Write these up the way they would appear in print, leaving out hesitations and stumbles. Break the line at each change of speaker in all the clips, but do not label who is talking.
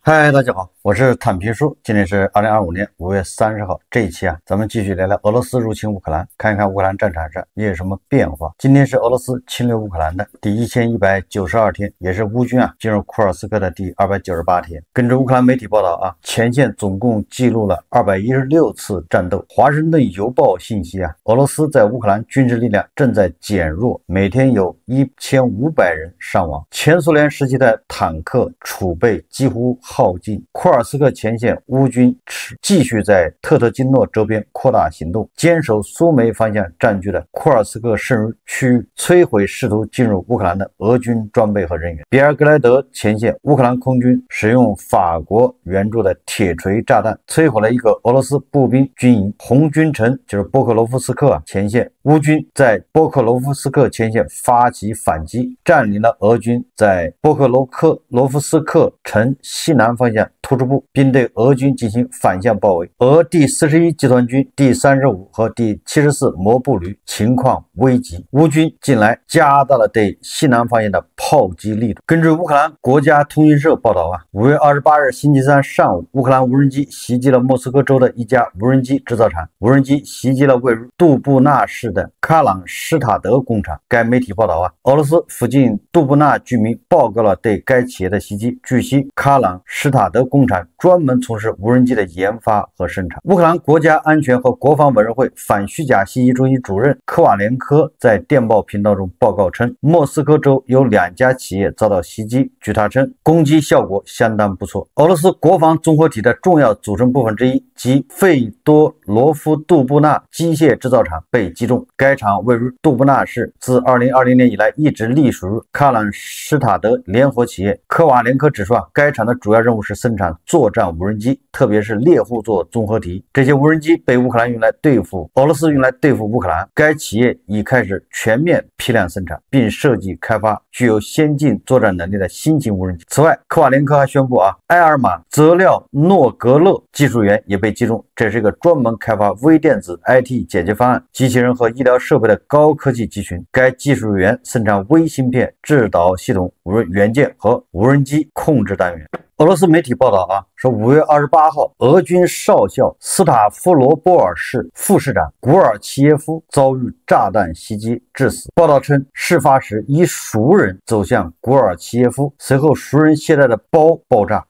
嗨，大家好，我是坦平叔。今天是2025年5月30号，这一期咱们继续聊聊俄罗斯入侵乌克兰，看一看乌克兰战场上也有什么变化。今天是俄罗斯侵略乌克兰的第1192天，也是乌军进入库尔斯克的第298天。根据乌克兰媒体报道前线总共记录了216次战斗。华盛顿邮报信息俄罗斯在乌克兰军事力量正在减弱，每天有1500人伤亡。前苏联时期的坦克储备几乎耗尽，库尔斯克前线乌军继续在特特金诺周边扩大行动，坚守苏梅方向占据的库尔斯克剩余区域，摧毁试图进入乌克兰的俄军装备和人员。比尔格莱德前线乌克兰空军使用法国援助的铁锤炸弹摧毁了一个俄罗斯步兵军营。红军城就是波克罗夫斯克前线，乌军在波克罗夫斯克前线发起反击，占领了俄军在波克罗夫斯克城西南方向突出部，并对俄军进行反向包围。俄第41集团军第35和第74摩步旅情况危急，乌军近来加大了对西南方向的炮击力度。根据乌克兰国家通讯社报道5月28日星期三上午，乌克兰无人机袭击了莫斯科州的一家无人机制造厂，无人机袭击了位于杜布纳市的卡朗施塔德工厂。该媒体报道俄罗斯附近杜布纳居民报告了对该企业的袭击。据悉，卡朗施塔德工厂专门从事无人机的研发和生产。乌克兰国家安全和国防委员会反虚假信息中心主任科瓦连科在电报频道中报告称，莫斯科州有2家企业遭到袭击。据他称，攻击效果相当不错。俄罗斯国防综合体的重要组成部分之一即费多罗夫杜布纳机械制造厂被击中。该厂位于杜布纳市，自2020年以来一直隶属于卡朗施塔德联合企业。科瓦连科指出该厂的主要任务是生产作战无人机，特别是猎户座综合体。这些无人机被乌克兰用来对付俄罗斯，用来对付乌克兰。该企业已开始全面批量生产，并设计开发具有先进作战能力的新型无人机。此外，科瓦连科还宣布埃尔马泽廖诺格勒技术员也被击中。这是一个专门开发微电子 IT 解决方案、机器人和医疗设备的高科技集群。该技术员生产微芯片、制导系统、无人元件和无人机控制单元。俄罗斯媒体报道说5月28号，俄军少校斯塔夫罗波尔市副市长古尔齐耶夫遭遇炸弹袭击致死。报道称，事发时一熟人走向古尔齐耶夫，随后熟人携带的包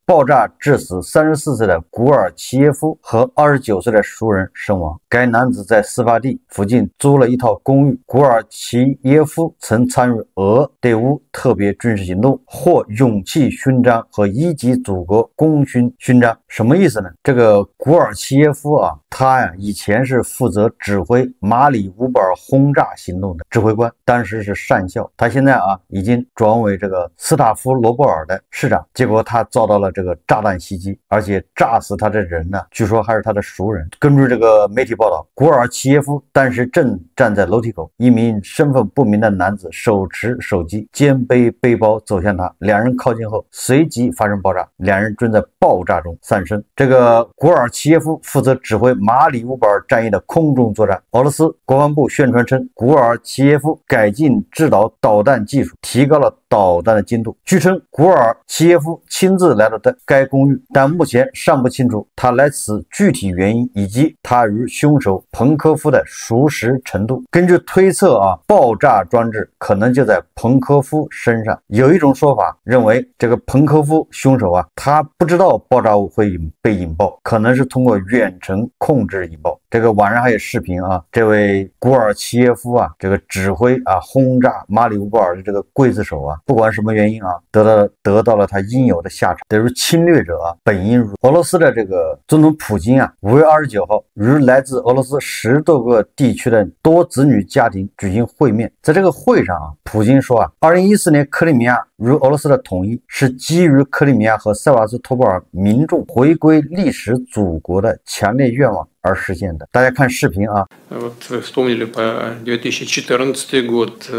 爆炸致死34岁的古尔齐耶夫和29岁的熟人身亡。该男子在事发地附近租了一套公寓。古尔齐耶夫曾参与俄对乌特别军事行动，获勇气勋章和1级祖国功勋章。什么意思呢？这个古尔齐耶夫他以前是负责指挥马里乌波尔轰炸行动的指挥官，当时是上校。他现在已经转为这个斯塔夫罗波尔的市长。结果他遭到了这个炸弹袭击，而且炸死他的人呢，据说还是他的熟人。根据这个媒体报道，古尔齐耶夫当时正站在楼梯口，一名身份不明的男子手持手机，肩背背包走向他，两人靠近后随即发生爆炸，两人正在爆炸中丧生。这个古尔齐耶夫负责指挥马里乌波尔战役的空中作战。俄罗斯国防部宣传称，古尔齐耶夫改进制导导弹技术，提高了导弹的精度。据称，古尔齐耶夫亲自来到该公寓，但目前尚不清楚他来此具体原因以及他与凶手彭科夫的熟识程度。根据推测爆炸装置可能就在彭科夫身上。有一种说法认为，这个彭科夫凶手他不知道爆炸物会被引爆，可能是通过远程控制引爆。这个网上还有视频这位古尔齐耶夫这个指挥轰炸马里乌波尔的这个刽子手不管什么原因得到了他应有的下场，等于侵略者本应如。俄罗斯的这个总统普京5月29号与来自俄罗斯10多个地区的多子女家庭举行会面。在这个会上普京说2014年克里米亚与俄罗斯的统一是基于克里米亚和塞瓦斯托波尔民众回归历史祖国的强烈愿望而实现的。大家看视频
Вот вы вспомнили по 2014 год,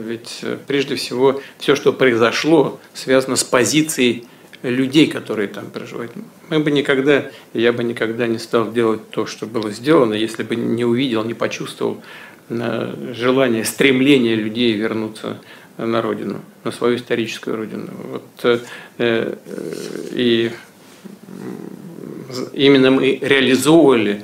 ведь прежде всего все, что произошло, связано с позицией людей, которые там проживают. Я бы никогда не стал делать то, что было сделано, если бы не увидел, не почувствовал желание, стремление людей вернуться на родину, на свою историческую родину. И именно мы реализовывали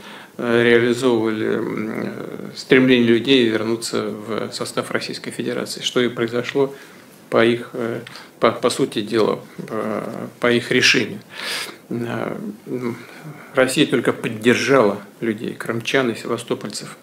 стремление людей вернуться в состав Российской Федерации, что и произошло по их, по сути дела, по их решению. Россия только поддержала людей, крымчан и севастопольцев,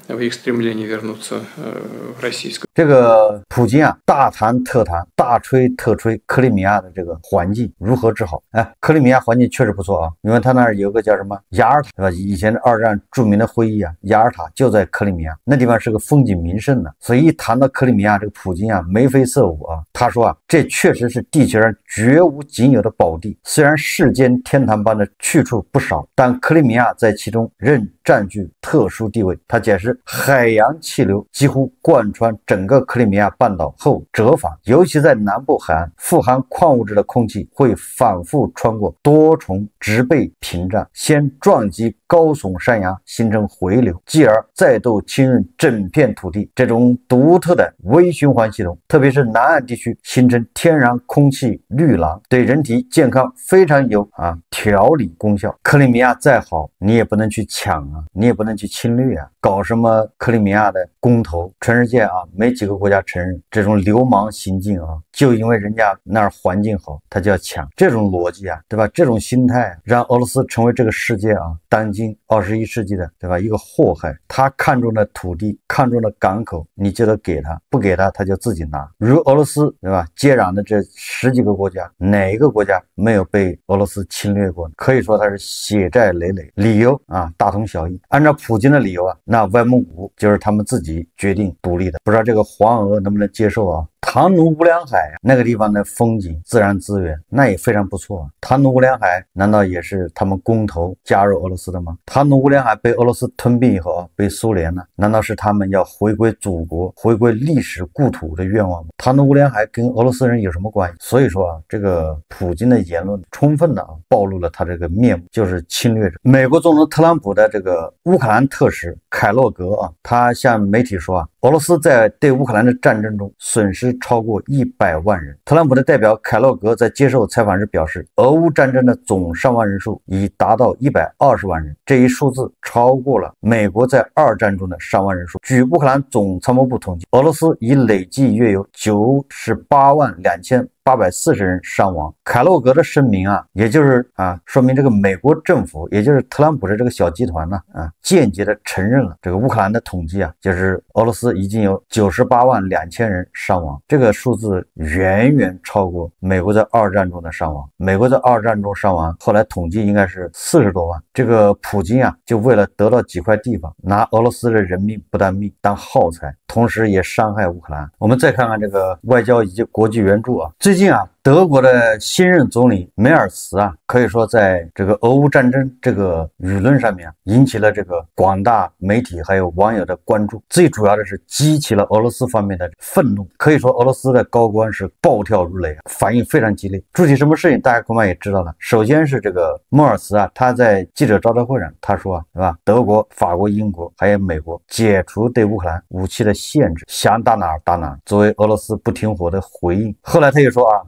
в их стремлении вернуться в российскую。
这个普京啊，大谈特谈，大吹特吹克里米亚的这个环境如何治好。哎，克里米亚环境确实不错啊，因为他那儿有个叫什么雅尔塔，对吧？以前的二战著名的会议啊，雅尔塔就在克里米亚，那地方是个风景名胜的。所以一谈到克里米亚，这个普京啊眉飞色舞啊，他说啊，这确实是地球上绝无仅有的宝地，虽然世间天堂般的去处不少，但克里米亚在其中仍占据特殊地位。他解释，海洋气流几乎贯穿整个克里米亚半岛后折返，尤其在南部海岸，富含矿物质的空气会反复穿过多重植被屏障，先撞击高耸山崖形成回流，继而再度侵润整片土地。这种独特的微循环系统，特别是南岸地区形成天然空气绿廊，对人体健康非常有调理功效。克里米亚再好，你也不能去抢啊，你也不能去侵略啊，搞什么克里米亚的公投，全世界啊没几个国家承认这种流氓行径啊，就因为人家那儿环境好，他就要抢，这种逻辑啊，对吧？这种心态让俄罗斯成为这个世界啊当今21世纪的，对吧？一个祸害。他看中的土地，看中的港口，你就得给他，不给他他就自己拿。如俄罗斯，对吧？接壤的这10几个国家，哪一个国家没有被俄罗斯侵略过？可以说他是血债累累。理由啊大同小异。按照普京的理由啊，那外蒙古就是他们自己决定独立的，不知道这个黄俄能不能接受啊？唐努乌梁海那个地方的风景自然资源那也非常不错啊。唐努乌梁海难道也是他们公投加入俄罗斯的吗？唐努乌梁海被俄罗斯吞并以后啊，被苏联呢，难道是他们要回归祖国，回归历史故土的愿望吗？唐努乌梁海跟俄罗斯人有什么关系？所以说啊，这个普京的言论充分的暴露了他这个面目，就是侵略者。美国总统特朗普的这个乌克兰特使凯洛格啊，他向媒体说啊，俄罗斯在对乌克兰的战争中损失超过100万人。特朗普的代表凯洛格在接受采访时表示，俄乌战争的总伤亡人数已达到120万人，这一数字超过了美国在二战中的伤亡人数。据乌克兰总参谋部统计，俄罗斯已累计约有982840人伤亡。凯洛格的声明啊，也就是说明这个美国政府，也就是特朗普的这个小集团呢间接的承认了这个乌克兰的统计啊，就是俄罗斯已经有982000人伤亡，这个数字远远超过美国在二战中的伤亡。美国在二战中伤亡，后来统计应该是40多万。这个普京啊，就为了得到几块地方，拿俄罗斯的人命不当命当耗材，同时也伤害乌克兰。我们再看看这个外交以及国际援助啊，最近啊，德国的新任总理梅尔茨啊，可以说在这个俄乌战争这个舆论上面引起了这个广大媒体还有网友的关注，最主要的是激起了俄罗斯方面的愤怒。可以说俄罗斯的高官是暴跳如雷，反应非常激烈。具体什么事情大家恐怕也知道了。首先是这个莫尔茨啊，他在记者招待会上他说啊，对吧？德国、法国、英国还有美国解除对乌克兰武器的限制，想打哪儿打哪儿，作为俄罗斯不停火的回应。后来他又说啊，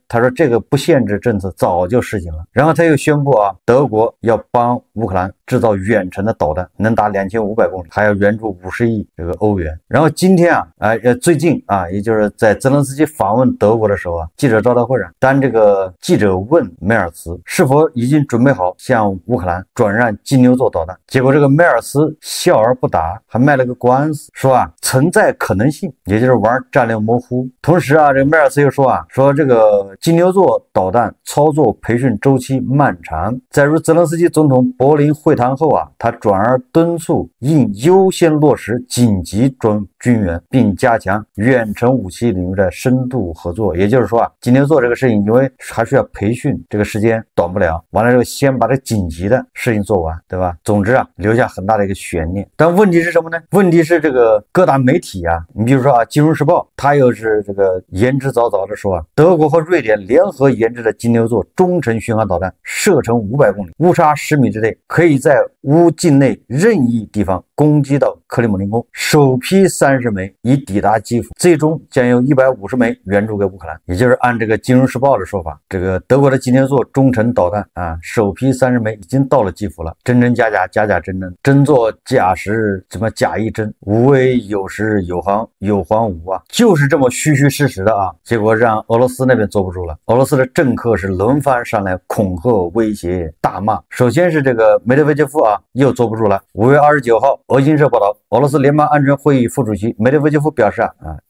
他说这个不限制政策早就实行了。然后他又宣布啊，德国要帮乌克兰制造远程的导弹，能打2500公里，还要援助50亿这个欧元。然后今天啊，最近啊，也就是在泽连斯基访问德国的时候啊，记者招待会上，当这个记者问梅尔茨是否已经准备好向乌克兰转让金牛座导弹，结果这个梅尔茨笑而不答，还卖了个关子，说啊存在可能性，也就是玩战略模糊。同时啊，这个梅尔茨又说啊，说这个金牛座导弹操作培训周期漫长。在与泽连斯基总统柏林会谈后啊，他转而敦促应优先落实紧急军援，并加强远程武器领域的深度合作。也就是说啊，金牛座这个事情因为还需要培训，这个时间短不了，完了之后先把这紧急的事情做完，对吧？总之啊，留下很大的一个悬念。但问题是什么呢？问题是这个各大媒体啊，你比如说啊，《金融时报》它又是这个言之凿凿的说啊，德国和瑞典联合研制的金牛座中程巡航导弹射程500公里，误差10米之内，可以在乌境内任意地方攻击到克里姆林宫，首批30枚已抵达基辅，最终将有150枚援助给乌克兰。也就是按这个《金融时报》的说法，这个德国的金牛座中程导弹啊，首批30枚已经到了基辅了，真真假假，假假真真，真作假时怎么假亦真，无为有时有行有黄无啊，就是这么虚虚实实的啊。结果让俄罗斯那边坐不住了，俄罗斯的政客是轮番上来恐吓、威胁、大骂。首先是这个梅德韦杰夫啊，又坐不住了。5月29号，俄新社报道，俄罗斯联邦安全会议副主席梅德韦杰夫表示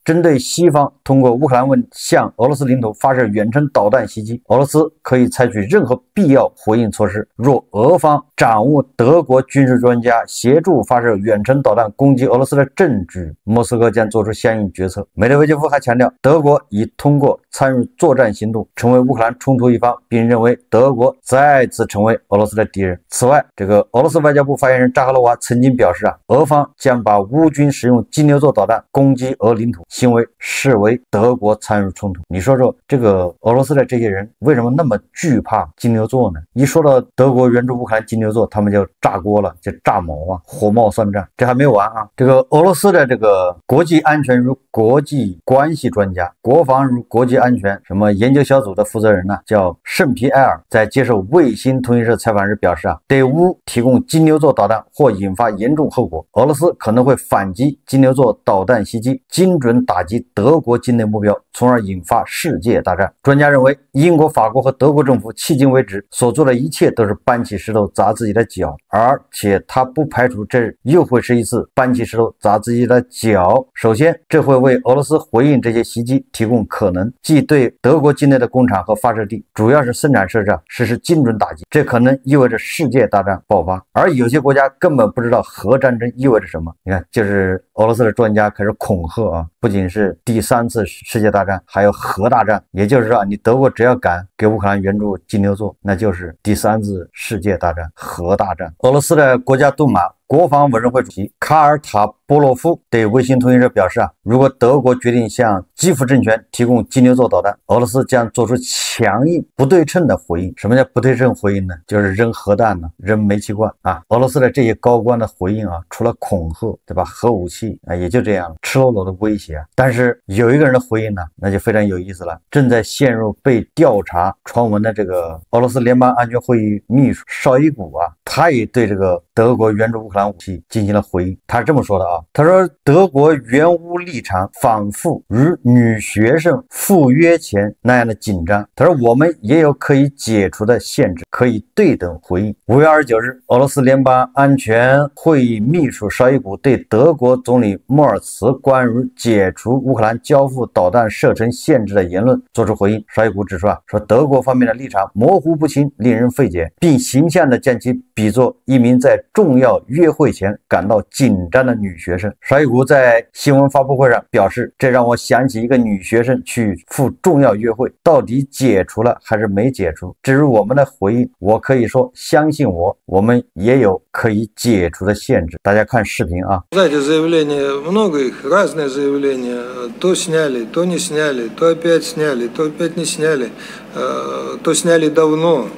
针对西方通过乌克兰问题向俄罗斯领土发射远程导弹袭击，俄罗斯可以采取任何必要回应措施。若俄方掌握德国军事专家协助发射远程导弹攻击俄罗斯的证据，莫斯科将做出相应决策。梅德韦杰夫还强调，德国已通过参与作战行动成为乌克兰冲突一方，并认为德国再次成为俄罗斯的敌人。此外，这个俄罗斯外交部发言人扎哈罗娃曾经表示俄方将把乌军使用金牛座导弹攻击俄领土行为视为德国参与冲突。你说说这个俄罗斯的这些人为什么那么惧怕金牛座呢？一说到德国援助乌克兰金牛座，他们就炸锅了，就炸毛啊，火冒三丈。这还没完啊，这个俄罗斯的这个国际安全如国际关系专家、国防如国际安全什么研究小组的负责人呢，叫圣皮埃尔，在接受卫星通讯社采访时表示对乌提供金牛座导弹或引发严重后果，俄罗斯可能会反击金牛座导弹袭击，精准打击德国境内目标，从而引发世界大战。专家认为，英国、法国和德国政府迄今为止所做的一切都是搬起石头砸自己的脚，而且他不排除这又会是一次搬起石头砸自己的脚。首先，这会为俄罗斯回应这些袭击提供可能，即对德国境内的工厂和发射地，主要是生产设施实施精准打击，这可能意味着世界大战爆发。而有些国家根本不知道核战争意味着什么。你看，就是俄罗斯的专家开始恐吓不仅是第3次世界大战，还有核大战。也就是说，你德国只要敢给乌克兰援助金牛座，那就是第3次世界大战，核大战。俄罗斯的国家杜马国防委员会主席卡尔塔波洛夫对卫星通讯社表示如果德国决定向基辅政权提供金牛座导弹，俄罗斯将做出强硬不对称的回应。什么叫不对称回应呢？就是扔核弹呢，扔煤气罐俄罗斯的这些高官的回应除了恐吓，对吧？核武器也就这样了，赤裸裸的威胁但是有一个人的回应呢，那就非常有意思了。正在陷入被调查传闻的这个俄罗斯联邦安全会议秘书绍伊古他也对这个德国援助乌克兰武器进行了回应。他是这么说的他说德国援乌立场反复如女学生赴约前那样的紧张。他说我们也有可以解除的限制，可以对等回应。5月29日，俄罗斯联邦安全会议秘书绍伊古对德国总理莫尔茨关于解除乌克兰交付导弹射程限制的言论作出回应。绍伊古指出说德国方面的立场模糊不清，令人费解，并形象地将其比作一名在重要约会前感到紧张的女学生。绍伊古在新闻发布会上表示，这让我想起一个女学生去赴重要约会，到底解除了还是没解除。至于我们的回应，我可以说相信我们也有可以解除的限制。大家看视频
Знаете, заявления много их, разные заявления. То сняли, то не сняли, то опять сняли, то опять не сняли, то сняли давно.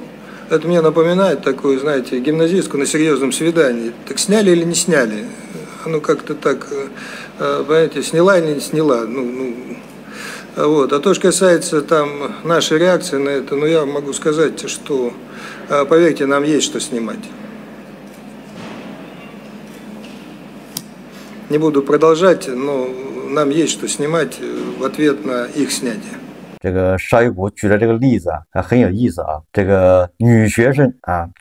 Это мне напоминает такую, знаете, гимназистку на серьезном свидании. Так сняли или не сняли? Ну, как-то так, понимаете, сняла или не сняла. Вот. А то, что касается там нашей реакции на это, я могу сказать, что, поверьте, нам есть что снимать. Не буду продолжать, но нам есть что снимать в ответ на их снятие.
这个绍伊古举的这个例子很有意思这个女学生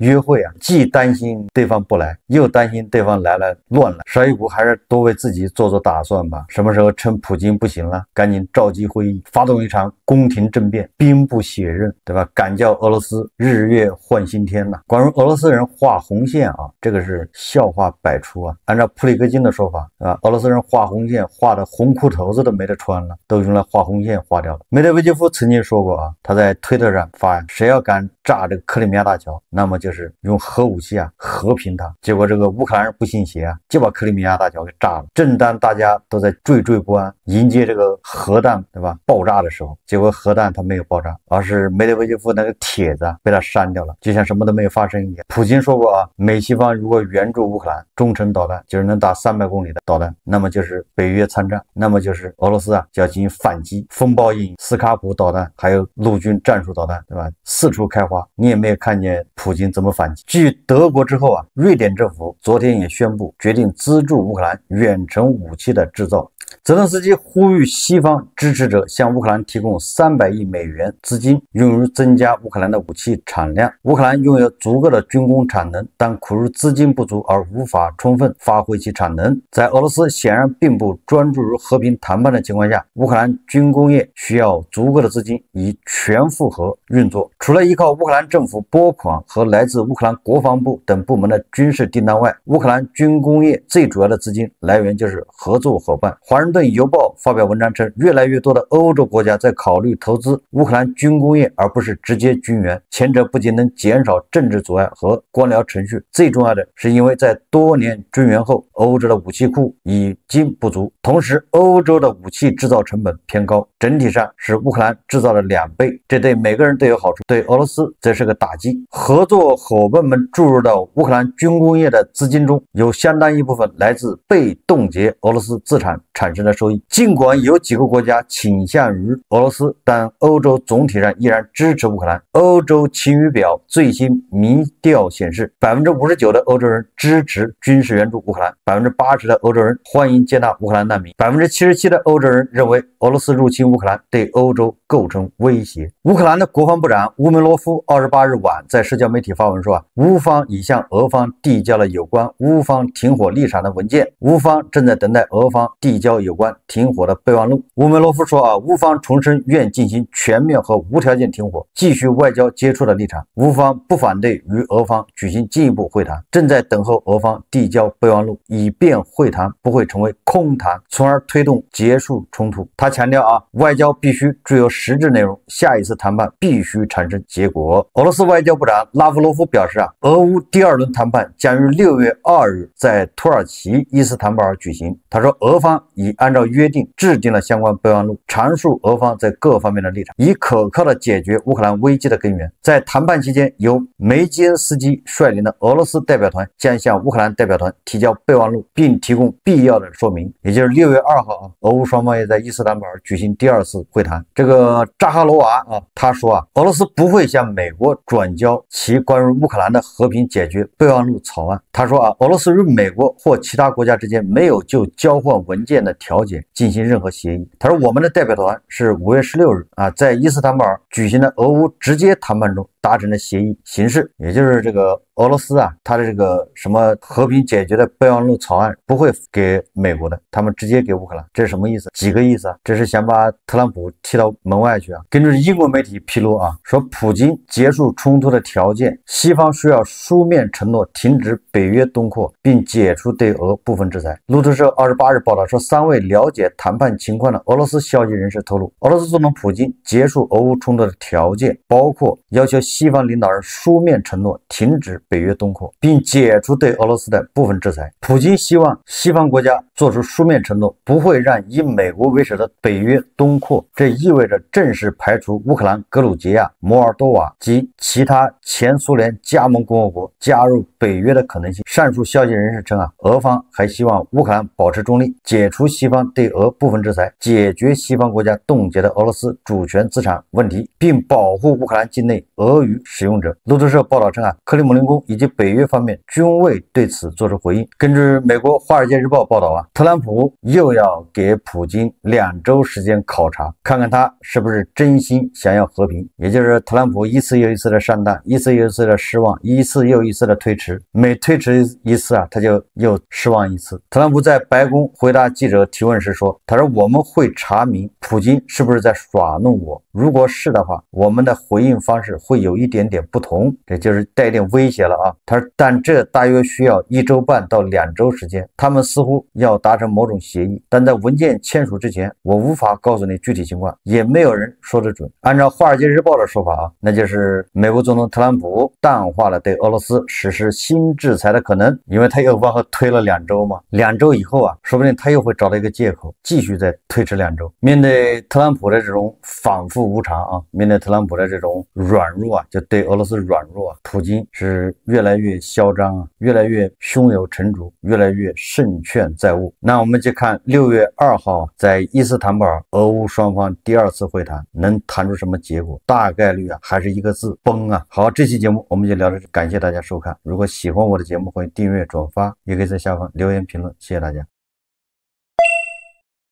约会既担心对方不来，又担心对方来了乱了。绍伊古还是多为自己做做打算吧，什么时候趁普京不行了，赶紧召集会议，发动一场宫廷政变，兵不血刃，对吧？敢叫俄罗斯日月换新天关于俄罗斯人画红线这个是笑话百出按照普里戈金的说法俄罗斯人画红线画的红裤头子都没得穿了，都用来画红线画掉了。梅德韦杰夫曾经说过啊，他在推特上发，谁要敢炸这个克里米亚大桥，那么就是用核武器和平它。结果这个乌克兰人不信邪就把克里米亚大桥给炸了。正当大家都在惴惴不安，迎接这个核弹对吧爆炸的时候，结果核弹它没有爆炸，而是梅德韦杰夫那个帖子被他删掉了，就像什么都没有发生一样。普京说过啊，美西方如果援助乌克兰中程导弹，就是能打300公里的导弹，那么就是北约参战，那么就是俄罗斯就要进行反击。风暴鹰、斯卡普导弹还有陆军战术导弹对吧，四处开花，你也没有看见普京怎么反击。继德国之后瑞典政府昨天也宣布决定资助乌克兰远程武器的制造。泽连斯基呼吁西方支持者向乌克兰提供300亿美元资金，用于增加乌克兰的武器产量。乌克兰拥有足够的军工产能，但苦于资金不足而无法充分发挥其产能。在俄罗斯显然并不专注于和平谈判的情况下，乌克兰军工业需要足够的资金以全负荷运作。除了依靠乌克兰政府拨款和来自乌克兰国防部等部门的军事订单外，乌克兰军工业最主要的资金来源就是合作伙伴。华盛顿邮报发表文章称，越来越多的欧洲国家在考虑投资乌克兰军工业，而不是直接军援。前者不仅能减少政治阻碍和官僚程序，最重要的是因为在多年军援后，欧洲的武器库已经不足，同时欧洲的武器制造成本偏高，整体上是乌克兰制造的2倍，这对每个人都有好处，对俄罗斯则是个打击。合作伙伴们注入到乌克兰军工业的资金中，有相当一部分来自被冻结俄罗斯资产产生的收益。尽管有几个国家倾向于俄罗斯，但欧洲总体上依然支持乌克兰。欧洲晴雨表最新民调显示， 59% 的欧洲人支持军事援助乌克兰， 80% 的欧洲人欢迎接纳乌克兰难民， 77% 的欧洲人认为俄罗斯入侵乌克兰对欧洲构成威胁。乌克兰的国防部长乌梅罗夫28日晚在社交媒体发文说乌方已向俄方递交了有关乌方停火立场的文件，乌方正在等待俄方递交有关停火的备忘录。乌梅罗夫说乌方重申愿进行全面和无条件停火，继续外交接触的立场。乌方不反对与俄方举行进一步会谈，正在等候俄方递交备忘录，以便会谈不会成为空谈，从而推动结束冲突。他强调外交必须具有实质内容，下一次谈判必须产生结果。俄罗斯外交部长拉夫罗夫表示俄乌第2轮谈判将于6月2日在土耳其伊斯坦布尔举行。他说，俄方已按照约定制定了相关备忘录，阐述俄方在各方面的立场，以可靠地解决乌克兰危机的根源。在谈判期间，由梅基恩斯基率领的俄罗斯代表团将向乌克兰代表团提交备忘录，并提供必要的说明。也就是6月2号俄乌双方也在伊斯坦布尔举行第2次会谈。这个扎哈罗娃他说俄罗斯不会向美国转交其关于乌克兰的和平解决备忘录草案。他说俄罗斯与美国或其他国家之间没有就交换文件的条件进行任何协议。他说，我们的代表团是5月16日在伊斯坦布尔举行的俄乌直接谈判中达成的协议形式，也就是这个俄罗斯他的这个什么和平解决的备忘录草案不会给美国的，他们直接给乌克兰。这是什么意思？几个意思这是想把特朗普踢到门外去根据英国媒体披露说普京结束冲突的条件，西方需要书面承诺停止北约东扩，并解除对俄部分制裁。路透社28日报道说，3位了解谈判情况的俄罗斯消息人士透露，俄罗斯总统普京结束俄乌冲突的条件包括要求西方领导人书面承诺停止北约东扩，并解除对俄罗斯的部分制裁。普京希望西方国家做出书面承诺，不会让以美国为首的北约东扩，这意味着正式排除乌克兰、格鲁吉亚、摩尔多瓦及其他前苏联加盟共和国加入北约的可能性。上述消息人士称俄方还希望乌克兰保持中立，解除西方对俄部分制裁，解决西方国家冻结的俄罗斯主权资产问题，并保护乌克兰境内俄语使用者。路透社报道称克里姆林宫以及北约方面均未对此做出回应。根据美国《华尔街日报》报道特朗普又要给普京2周时间考察，看看他是不是真心想要和平。也就是特朗普一次又一次的上当，一次又一次的失望，一次又一次的推迟，每推迟一次他就又失望一次。特朗普在白宫回答记者提问时说，他说，我们会查明普京是不是在耍弄我，如果是的话，我们的回应方式会有有一点点不同，这就是带一点威胁了啊。他说，但这大约需要1周半到2周时间，他们似乎要达成某种协议，但在文件签署之前，我无法告诉你具体情况，也没有人说得准。按照《华尔街日报》的说法啊，那就是美国总统特朗普淡化了对俄罗斯实施新制裁的可能，因为他又往后推了2周嘛，2周以后啊，说不定他又会找到一个借口，继续再推迟2周。面对特朗普的这种反复无常啊，面对特朗普的这种软弱啊，就对俄罗斯软弱啊，普京是越来越嚣张啊，越来越胸有成竹，越来越胜券在握。那我们就看6月2号在伊斯坦布尔，俄乌双方第2次会谈能谈出什么结果？大概率啊，还是一个字：崩啊！好，这期节目我们就聊到这，感谢大家收看。如果喜欢我的节目，欢迎订阅、转发，也可以在下方留言评论，谢谢大家。